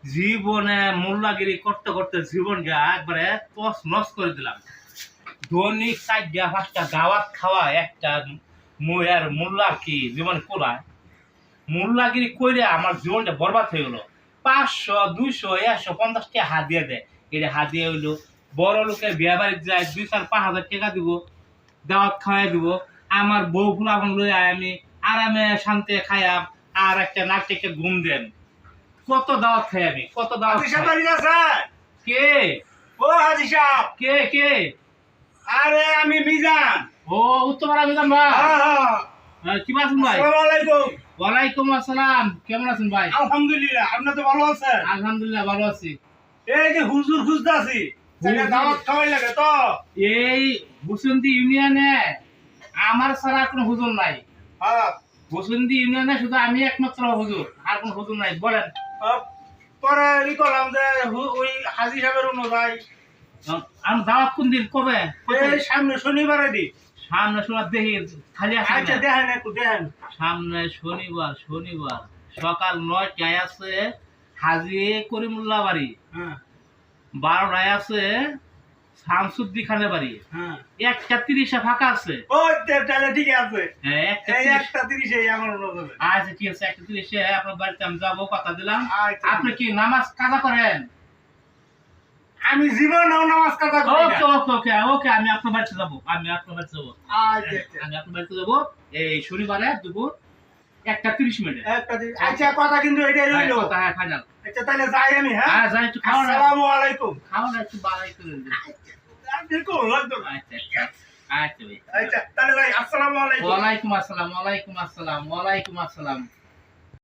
জীবনে মোল্লাগিরি করতে করতে জীবনটা একবারে তস নস করে দিলাম। দৈনিক 4টা 5টা দাওয়াত খাওয়া একটা ময়ার মোল্লা কি জীবন কোলায়। মোল্লাগিরি কইরে আমার জীবনটা বরবাদ হয়ে গেল। 500 200 150 টাকা হাদিয়া দেয়। এটা হাদিয়া হইলো বড় লোকের বিয়া বাড়িতে যায় 2-4-5 হাজার টাকা দিব, দাওয়াত খাওয়াই দিব। আমার বউ ফুলাফান লই আমি আরামে শান্তি খাইয়াম আর একটা নাক থেকে ঘুম দেন। কত দাওয়াত খাই আমি, কত দাওয়াত হাজি খাই। সাহেব স্যার, কে ও হাজি সাহেব, কে কে? আরে আমি মিজান। ও উত্তরপাড়া মিজান ভাই। কি আছেন ভাই? আসসালামু আলাইকুম। ওয়ালাইকুম আসসালাম। কেমন আছেন ভাই? আলহামদুলিল্লাহ, আপনি তো ভালো আছেন? আলহামদুলিল্লাহ ভালো আছি। এই যে হুজুর খুঁজতাছি, হুজুর? দাওয়াত খাওয়াই লাগে তো। এই বসন্তী ইউনিয়নে আমার ছাড়া কোনো হুজুর নাই। হ্যাঁ, বসন্তী ইউনিয়নে শুধু আমি একমাত্র হুজুর, আর কোনো হুজুর নাই। বলেন পরে করলাম যে ওই হাজি সাহেবের অনুযায়ী আমি দাওয়াত কোন দিন কবে? এই সামনে শনিবারে দি। সামনে শোনা দেখি খালি আছে আচ্ছা কিনা। দেখেন, একটু দেখেন। সামনে শনিবার সকাল 9টায় আছে হাজি করিমুল্লাহ বাড়ি, হ্যাঁ 12টায় আছে শামসুদ্দি খানের বাড়ি, হ্যাঁ, 1টা 30-এ ফাঁকা আছে। ওই তাহলে ঠিক আছে। হ্যাঁ, এই 1টা 30। 1:30 এই আমার অনুযায়ী। আচ্ছা ঠিক আছে, 1টা 30-এ আপনার বাড়িতে আমি যাবো, কথা দিলাম। আচ্ছা, আপনি কি নামাজ কাজা করেন? আমি জীবনেও নামাজ কাজা করি না। ওকে ওকে ওকে ওকে, আমি আপনার বাড়িতে যাবো, আমি আপনার বাড়িতে যাবো, আচ্ছা, আমি আপনার বাড়িতে যাবো এই শনিবারে দুপুর 1টা 30 মিনিটে। আচ্ছা, কথা কিন্তু এটাই রইলো। হ্যাঁ ফাইনাল। আচ্ছা তাহলে যাই আমি। হ্যাঁ, হ্যাঁ যাই, একটু খাওয়া আসসালামু আলাইকুম। খাওয়া একটু বাড়াই করে দিন। দেখুন লাগতো না। আচ্ছা আচ্ছা আচ্ছা ভাই। আচ্ছা তাহলে যাই, আসসালামু আলাইকুম। ওয়ালাইকুম আসসালাম, ওয়ালাইকুম আসসালাম, ওয়ালাইকুম আসসালাম।